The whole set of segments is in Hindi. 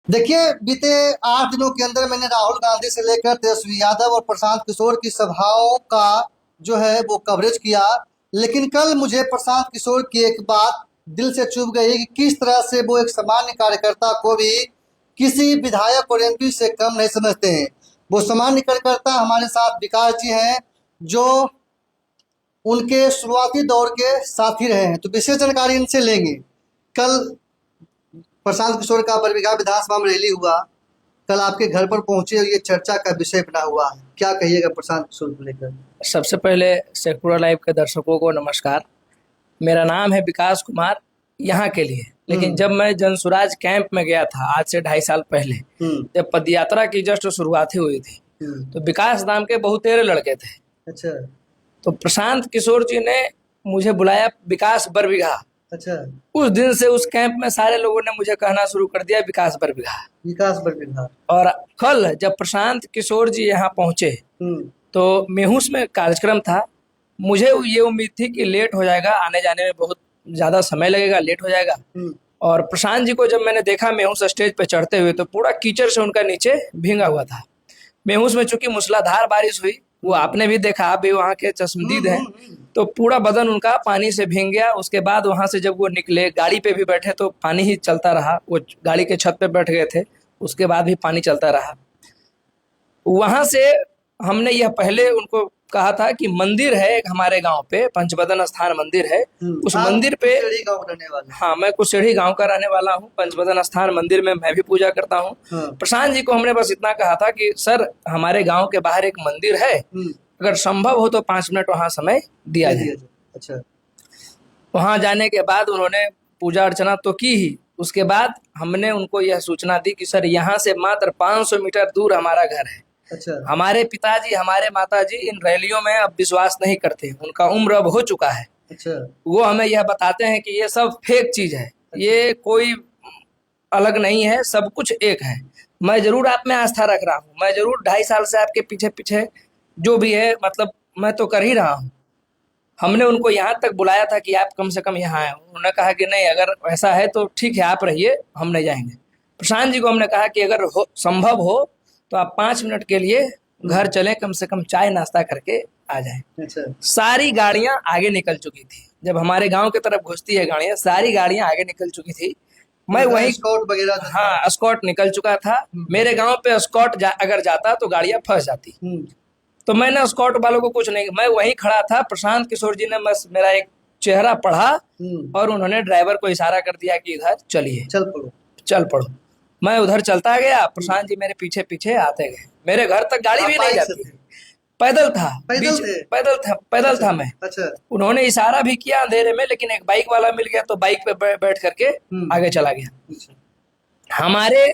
देखिए, बीते 8 दिनों के अंदर मैंने राहुल गांधी से लेकर तेजस्वी यादव और प्रशांत किशोर की सभाओं का जो है वो कवरेज किया। लेकिन कल मुझे प्रशांत किशोर की एक बात दिल से चुभ गई कि किस तरह से वो एक सामान्य कार्यकर्ता को भी किसी विधायक और एमपी से कम नहीं समझते हैं। वो सामान्य कार्यकर्ता हमारे साथ विकास जी हैं, जो उनके शुरुआती दौर के साथी रहे हैं, तो विशेष जानकारी इनसे लेंगे। कल प्रशांत किशोर का बरबीघा विधानसभा में रैली हुआ, कल आपके घर पर पहुंचे और ये चर्चा का विषय बना हुआ है। क्या कहिएगा प्रशांत किशोर को लेकर? सबसे पहले शेखपुरा लाइव के दर्शकों को नमस्कार। मेरा नाम है विकास कुमार, यहाँ के लिए। लेकिन जब मैं जनसुराज कैंप में गया था आज से 2.5 साल पहले, जब पदयात्रा की जस्ट शुरुआत हुई थी, तो विकास नाम के बहुतेरे लड़के थे। अच्छा। तो प्रशांत किशोर जी ने मुझे बुलाया विकास बरबीघा। अच्छा। उस दिन से उस कैंप में सारे लोगों ने मुझे कहना शुरू कर दिया विकास बरबीघा। विकास बरबीघा। और कल जब प्रशांत किशोर जी यहाँ पहुंचे तो मेहुस में कार्यक्रम था। मुझे ये उम्मीद थी कि लेट हो जाएगा, आने जाने में बहुत ज्यादा समय लगेगा, लेट हो जाएगा। और प्रशांत जी को जब मैंने देखा मेहुस स्टेज पे चढ़ते हुए, तो पूरा कीचड़ से उनका नीचे भींगा हुआ था। मेहुस में चूंकि मूसलाधार बारिश हुई, वो आपने भी देखा, आप भी वहाँ के चश्मदीद हैं, तो पूरा बदन उनका पानी से भींग गया। उसके बाद वहां से जब वो निकले, गाड़ी पे भी बैठे तो पानी ही चलता रहा। वो गाड़ी के छत पे बैठ गए थे, उसके बाद भी पानी चलता रहा। वहां से हमने यह पहले उनको कहा था कि मंदिर है एक हमारे गांव पे, पंचबदन स्थान मंदिर है। उस मंदिर पे, हाँ, मैं कुशेड़ी गांव का रहने वाला हूँ। पंचबदन स्थान मंदिर में मैं भी पूजा करता हूँ। प्रशांत जी को हमने बस इतना कहा था कि सर, हमारे गांव के बाहर एक मंदिर है, अगर संभव हो तो 5 मिनट वहां समय दिया जाए। अच्छा। वहां जाने के बाद उन्होंने पूजा अर्चना तो की ही। उसके बाद हमने उनको यह सूचना दी कि सर, यहाँ से मात्र 500 मीटर दूर हमारा घर है। अच्छा। हमारे पिताजी, हमारे माताजी इन रैलियों में अब विश्वास नहीं करते, उनका उम्र अब हो चुका है। अच्छा। वो हमें यह बताते हैं कि ये सब फेक चीज है। अच्छा। ये कोई अलग नहीं है, सब कुछ एक है। मैं जरूर आप में आस्था रख रहा हूँ, मैं जरूर 2.5 साल से आपके पीछे पीछे जो भी है, मतलब मैं तो कर ही रहा हूँ। हमने उनको यहाँ तक बुलाया था कि आप कम से कम यहाँ आए। उन्होंने कहा कि नहीं, अगर ऐसा है तो ठीक है, आप रहिए, हम नहीं जाएंगे। प्रशांत जी को हमने कहा कि अगर संभव हो तो आप 5 मिनट के लिए घर चलें, कम से कम चाय नाश्ता करके आ जाएं। अच्छा। सारी गाड़ियां आगे निकल चुकी थी। जब हमारे गांव की तरफ घुसती है गाड़ियां, सारी गाड़ियां आगे निकल चुकी थी। मैं वहीं, स्कॉट वगैरह, हाँ, स्कॉट निकल चुका था। मेरे गांव पे स्कॉट अगर जाता तो गाड़ियां फंस जाती। तो मैंने स्कॉट वालों को कुछ नहीं, मैं वहीं खड़ा था। प्रशांत किशोर जी ने बस मेरा एक चेहरा पढ़ा और उन्होंने ड्राइवर को इशारा कर दिया कि इधर चलिए, चल पड़ो, चल पड़ो। मैं उधर चलता गया, प्रशांत जी मेरे पीछे पीछे आते गए। मेरे घर तक गाड़ी भी नहीं जाती, पैदल था। पैदल था मैं। अच्छा। उन्होंने इशारा भी किया अंधेरे में, लेकिन एक बाइक वाला मिल गया तो बाइक पे बैठ करके आगे चला गया। हमारे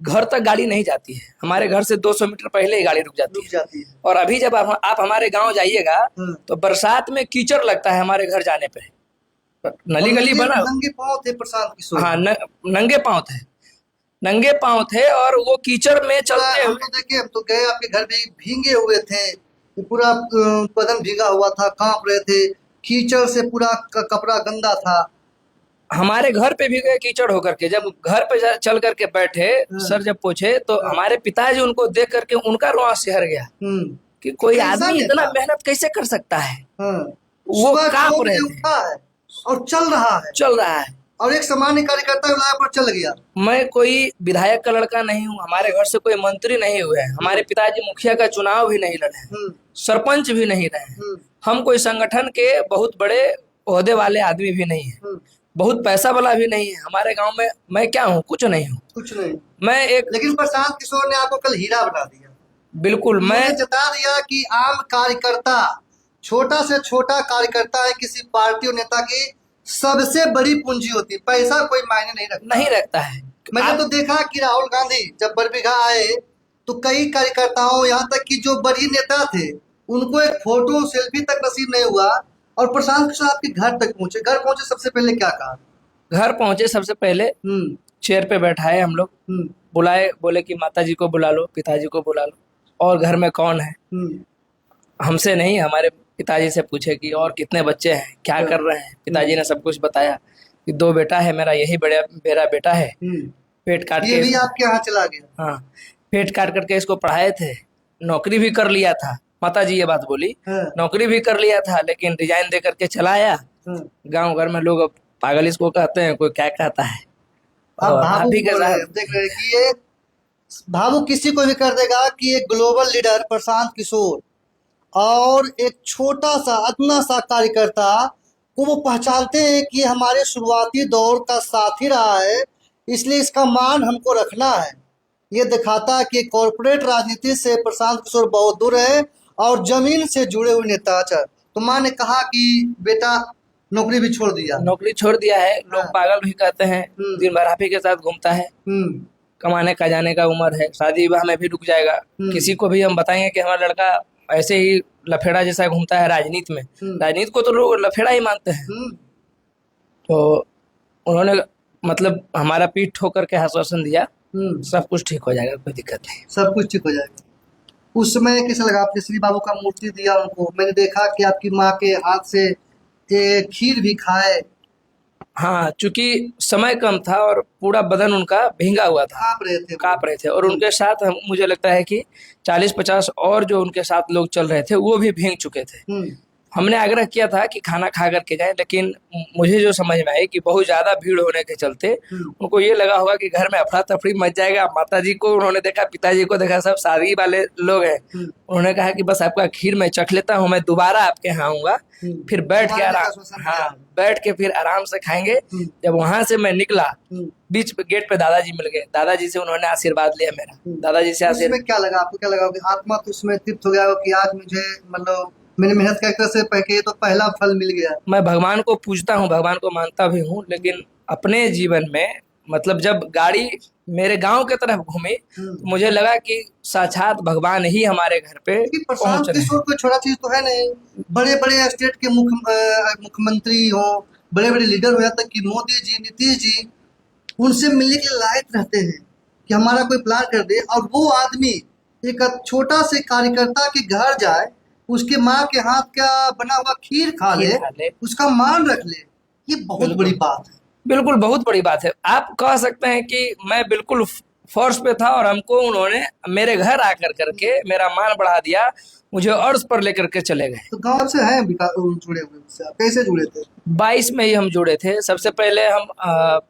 घर तक गाड़ी नहीं जाती है, हमारे घर से 200 मीटर पहले ही गाड़ी रुक जाती है। और अभी जब आप हमारे गांव जाइएगा तो बरसात में कीचड़ लगता है हमारे घर जाने पे। नली गली बना, नंगे पांव थे प्रशांत किशोर। हाँ, नंगे पांव थे, नंगे पांव थे। और वो कीचड़ में चलते हुए, देखिए, हम तो गए, आपके घर भी भींगे हुए थे, पूरा बदन भीगा हुआ था, कांप रहे थे, कीचड़ से पूरा कपड़ा गंदा था। हमारे घर पे भी गए कीचड़ होकर के। जब घर पे चल करके बैठे, सर जब पूछे तो हमारे पिताजी उनको देख करके उनका रोआ सिहर गया कि कोई आदमी इतना मेहनत कैसे कर सकता है। वो कांप रहे थे और चल रहा है और एक सामान्य कार्यकर्ता पर चल गया। मैं कोई विधायक का लड़का नहीं हूँ, हमारे घर से कोई मंत्री नहीं हुए हैं, हमारे पिताजी मुखिया का चुनाव भी नहीं लड़े, सरपंच भी नहीं रहे, हम कोई संगठन के बहुत बड़े ओहदे वाले आदमी भी नहीं है, बहुत पैसा वाला भी नहीं है। हमारे गांव में मैं क्या हूँ? कुछ नहीं हूँ, कुछ नहीं। मैं एक, लेकिन प्रशांत किशोर ने आपको कल हीरा बना दिया। बिल्कुल, मैं जता दिया कि आम कार्यकर्ता, छोटा से छोटा कार्यकर्ता है, किसी पार्टी और नेता की सबसे बड़ी पूंजी होती है, पैसा कोई मायने नहीं रखता है। मैंने तो देखा कि राहुल गांधी जब बरबीघा आए तो कई कार्यकर्ताओं, यहाँ तक कि जो बड़ी नेता थे, उनको एक फोटो सेल्फी तक नसीब नहीं हुआ। और प्रशांत किशोर आपके घर तक पहुंचे। घर पहुंचे सबसे पहले क्या कहा? घर पहुंचे सबसे पहले चेयर पे बैठाए हम लोग, बुलाए, बोले कि माता जी को बुला लो, पिताजी को बुला लो, और घर में कौन है। हमसे नहीं, हमारे पिताजी से पूछे कि और कितने बच्चे हैं, क्या कर रहे हैं। पिताजी ने सब कुछ बताया कि 2 बेटा है मेरा, यही मेरा बेटा है। पेट काट ये के भी आपके यहाँ चला गया? हाँ, पेट काट करके इसको पढ़ाए थे, नौकरी भी कर लिया था। माता जी ये बात बोली, हाँ, नौकरी भी कर लिया था, लेकिन रिजाइन दे करके चला आया। हाँ। गांव घर में लोग अब पागल इसको कहते हैं, कोई क्या कहता है। आप और भावुक आप ही के हो रहे हैं, साथ देख रहे हैं कि ये भावुक किसी को भी कर देगा कि एक ग्लोबल लीडर प्रशांत किशोर और एक छोटा सा अदना सा कार्यकर्ता को वो पहचानते हैं कि ये हमारे शुरुआती दौर का साथी रहा है, इसलिए इसका मान हमको रखना है। ये दिखाता है कि कॉरपोरेट राजनीति से प्रशांत किशोर बहुत दूर है और जमीन से जुड़े हुए नेता। अच्छा, तो माँ ने कहा कि बेटा नौकरी भी छोड़ दिया? नौकरी छोड़ दिया है, लोग हाँ। पागल भी कहते हैं। दिन भर आप ही के साथ घूमता है, हम्म, कमाने का जाने का उम्र है, शादी विवाह में भी रुक जाएगा। किसी को भी हम बताएंगे कि हमारा लड़का ऐसे ही लफेड़ा जैसा घूमता है राजनीति में, राजनीति को तो लोग लफेड़ा ही मानते हैं। हम्म, तो उन्होंने मतलब हमारा पीठ ठोकर के आश्वासन दिया, सब कुछ ठीक हो जाएगा, कोई दिक्कत नहीं। सब कुछ ठीक हो जाएगा। उस समय कैसा लगा? आपने श्री बाबू का मूर्ति दिया उनको, मैंने देखा कि आपकी माँ के हाथ से खीर भी खाए, हाँ, चूंकि समय कम था और पूरा बदन उनका भींगा हुआ था, काँप रहे थे वो। कांप रहे थे। और उनके साथ मुझे लगता है कि 40-50 और जो उनके साथ लोग चल रहे थे वो भी भींग चुके थे। हम्म, हमने आग्रह किया था कि खाना खा करके जाएं, लेकिन मुझे जो समझ में आई कि बहुत ज्यादा भीड़ होने के चलते उनको ये लगा होगा कि घर में अफरा तफरी मच जाएगा। माता जी को उन्होंने देखा, पिताजी को देखा, सब शादी वाले लोग हैं। उन्होंने कहा कि बस आपका खीर मैं चख लेता हूँ, मैं दोबारा आपके यहाँ आऊंगा, फिर बैठ के आराम बैठ के फिर आराम से खाएंगे। जब वहां से मैं निकला, बीच गेट पे दादाजी मिल गए, दादाजी से उन्होंने आशीर्वाद लिया मेरा। दादाजी से आशीर्वाद। उसमें क्या लगा आपको? क्या लगा कि आत्मा तो उसमें तृप्त हो गया हो कि आज मुझे मतलब मैंने मेहनत का एक तरह से पैके तो पहला फल मिल गया? मैं भगवान को पूजता हूँ, भगवान को मानता भी हूँ, लेकिन अपने जीवन में मतलब जब गाड़ी मेरे गांव के तरफ घूमी तो मुझे लगा कि साक्षात भगवान ही हमारे घर पे क्योंकि प्रशांत पहुंच रहे हैं। किशोर कोई छोटा चीज तो है नहीं। बड़े बड़े स्टेट के मुख्यमंत्री हो, बड़े बड़े लीडर हो, यहाँ तक कि मोदी जी, नीतीश जी, उनसे मिलने के लिए लायक रहते हैं कि हमारा कोई प्लान कर दे, और वो आदमी एक छोटा से कार्यकर्ता के घर जाए, उसके माँ के हाथ का बना हुआ खीर खा ले, उसका मान रख ले, ये बहुत बड़ी बात है। बिल्कुल बहुत बड़ी बात है। आप कह सकते हैं कि मैं बिल्कुल फर्श पे था और हमको उन्होंने मेरे घर आकर करके मेरा मान बढ़ा दिया, मुझे अर्श पर लेकर के चले गए। तो गांव से हैं जुड़े हुए, उससे आप कैसे जुड़े थे? 22 में ही हम जुड़े थे। सबसे पहले हम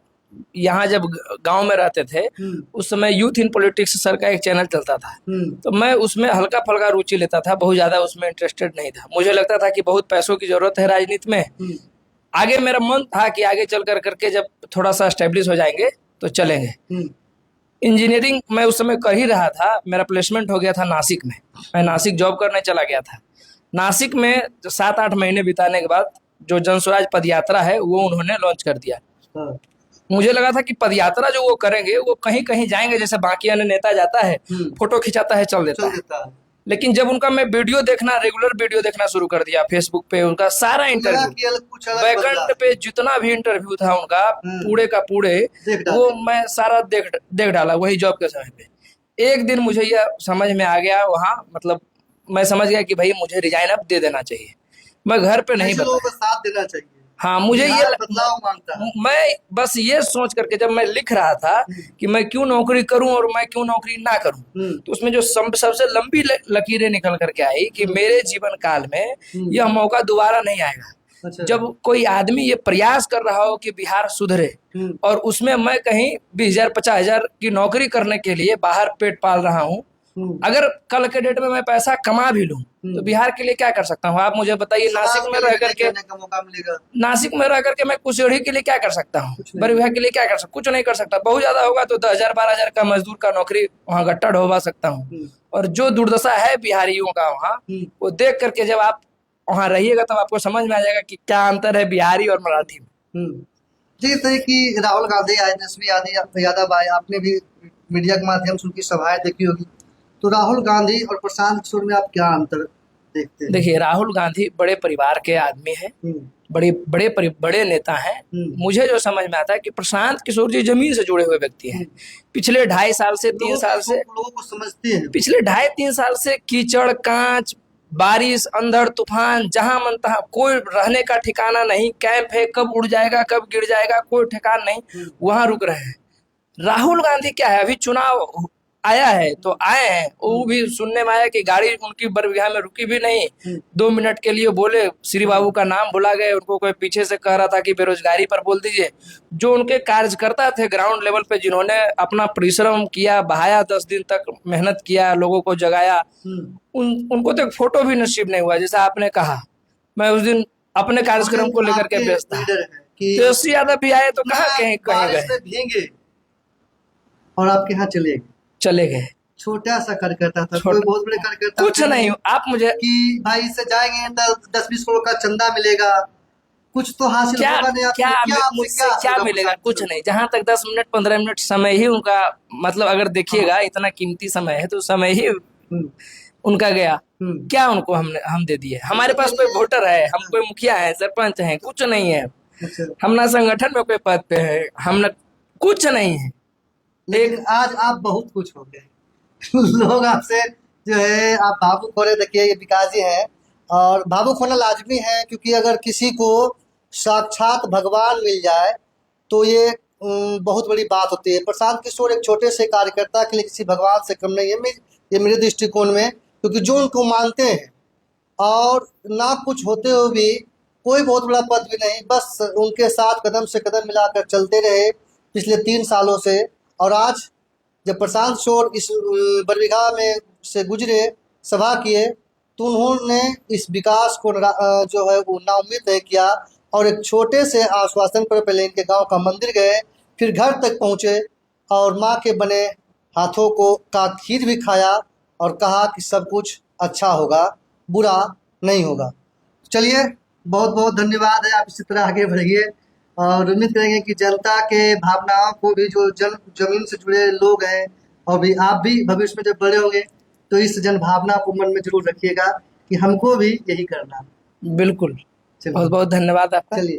यहाँ जब गांव में रहते थे उस समय यूथ इन पॉलिटिक्स सर का एक चैनल चलता था, तो मैं उसमें हल्का फल्का रुचि लेता था, बहुत ज्यादा उसमें इंटरेस्टेड नहीं था। मुझे लगता था कि बहुत पैसों की जरूरत है राजनीति में। आगे मेरा मन था कि आगे चल कर करके जब थोड़ा सा एस्टेब्लिश हो जाएंगे तो चलेंगे। इंजीनियरिंग मैं उस समय कर ही रहा था, मेरा प्लेसमेंट हो गया था नासिक में, मैं नासिक जॉब करने चला गया था। नासिक में 7-8 महीने बिताने के बाद जो जन स्वराज पदयात्रा है वो उन्होंने लॉन्च कर दिया। मुझे लगा था कि पदयात्रा जो वो करेंगे वो कहीं कहीं जाएंगे, जैसे बाकी अन्य नेता जाता है, फोटो खिंचाता है, चल देता है। लेकिन जब उनका मैं वीडियो देखना, रेगुलर वीडियो देखना शुरू कर दिया फेसबुक पे, उनका सारा इंटरव्यू, बैकएंड पे जितना भी इंटरव्यू था उनका पूरे का पूरे, वो मैं सारा देख डाला वही जॉब के समय पे। एक दिन मुझे यह समझ में आ गया वहाँ, मतलब मैं समझ गया कि भाई मुझे रिजाइन अब दे देना चाहिए। मैं घर पे नहीं बताया, साथ देना चाहिए। हाँ, मुझे ये बदलाव मांगता है। मैं बस ये सोच करके जब मैं लिख रहा था कि मैं क्यों नौकरी करूं और मैं क्यों नौकरी ना करूं, तो उसमें जो सबसे लंबी लकीरें निकल करके आई कि मेरे जीवन काल में यह मौका दोबारा नहीं आएगा। अच्छा। जब कोई आदमी ये प्रयास कर रहा हो कि बिहार सुधरे और उसमें मैं कहीं 20,000-50,000 की नौकरी करने के लिए बाहर पेट पाल रहा हूँ, अगर कल के डेट में मैं पैसा कमा भी लूं तो बिहार के लिए क्या कर सकता हूँ? आप मुझे बताइए। नासिक में रह करके मैं कुशेड़ी के लिए क्या कर सकता हूँ? बड़े विभाग के लिए क्या कर सकता? कुछ नहीं कर सकता। बहुत ज्यादा होगा तो 10,000-12,000 का मजदूर का नौकरी वहाँ गट्टा ढोवा सकता हूँ। और जो दुर्दशा है बिहारियों का वहाँ, वो देख करके जब आप वहाँ रहिएगा तब आपको समझ में आ जाएगा कि क्या अंतर है बिहारी और मराठी में। जिस तरह की राहुल गांधी आए, तेजस्वी यादव आए, आपने भी मीडिया के माध्यम से उनकी सभाएं देखी होगी, तो राहुल गांधी और प्रशांत किशोर में आप क्या अंतर देखते हैं? देखिए, राहुल गांधी बड़े परिवार के आदमी हैं, बड़े नेता हैं। मुझे जो समझ में आता है कि प्रशांत किशोर जी जमीन से जुड़े हुए व्यक्ति हैं। पिछले 2.5 साल से 3 साल से लोगों को समझते हैं। पिछले 2.5-3 साल से कीचड़, कांच, बारिश, अंधड़ तूफान, जहां मन तहां, कोई रहने का ठिकाना नहीं। कैंप है, कब उड़ जाएगा कब गिर जाएगा कोई ठिकाना नहीं, वहां रुक रहे हैं। राहुल गांधी क्या है, अभी चुनाव आया है तो आए हैं, वो भी सुनने में आया कि गाड़ी उनकी बरबीघा में रुकी भी नहीं, 2 मिनट के लिए बोले, श्री बाबू का नाम भुला गए, उनको कोई पीछे से कह रहा था कि बेरोजगारी पर बोल दीजिए। जो उनके कार्यकर्ता थे ग्राउंड लेवल पे, जिन्होंने अपना परिश्रम किया, बहाया, 10 दिन तक मेहनत किया, लोगों को जगाया, उनको तो एक फोटो भी नसीब नहीं हुआ। जैसा आपने कहा, मैं उस दिन अपने कार्यक्रम को लेकर के व्यस्त था, तेजस्वी यादव भी आए तो कहाँ कहीं कहीं गए, भीगे और आपके यहाँ चले गए। छोटा सा कार्यकर्ता था, कोई बहुत बड़े कार्यकर्ता कुछ नहीं। आप मुझे कि भाई इससे जाएंगे 10-20 करोड़ का चंदा मिलेगा, कुछ तो हासिल क्या होगा नहीं। क्या मुझसे क्या मिलेगा? कुछ नहीं। जहां तक 10 मिनट 15 मिनट समय ही उनका, मतलब अगर देखिएगा इतना कीमती समय है तो समय ही उनका गया। क्या उनको हम दे दिए? हमारे पास कोई वोटर है, हम कोई मुखिया है, सरपंच है, कुछ नहीं है। हम ना संगठन में कोई पद पे है, हम ना कुछ नहीं है। लेकिन आज आप बहुत कुछ हो गए। लोग आपसे जो है, आप भावुक हो रहे। देखिए ये विकास जी है, और भावुक होना लाजमी है, क्योंकि अगर किसी को साक्षात भगवान मिल जाए तो ये बहुत बड़ी बात होती है। प्रशांत किशोर एक छोटे से कार्यकर्ता के लिए किसी भगवान से कम नहीं है, ये मेरे दृष्टिकोण में, क्योंकि जो उनको मानते हैं और ना कुछ होते हुए भी कोई बहुत बड़ा पद भी नहीं, बस उनके साथ कदम से कदम मिलाकर चलते रहे पिछले 3 सालों से। और आज जब प्रशांत किशोर इस बरबीघा में से गुजरे, सभा किए, तो उन्होंने इस विकास को जो है वो नाउम्मीद तय किया, और एक छोटे से आश्वासन पर पहले इनके गांव का मंदिर गए, फिर घर तक पहुंचे और माँ के बने हाथों का खीर भी खाया और कहा कि सब कुछ अच्छा होगा, बुरा नहीं होगा। चलिए, बहुत बहुत धन्यवाद है, आप इसी तरह आगे बढ़िए, और उम्मीद करेंगे कि जनता के भावनाओं को भी, जो जमीन से जुड़े लोग हैं, और भी आप भी भविष्य में जब बड़े होंगे तो इस जन भावना को मन में जरूर रखिएगा कि हमको भी यही करना। बिल्कुल। बहुत बहुत धन्यवाद आपका। चलिए।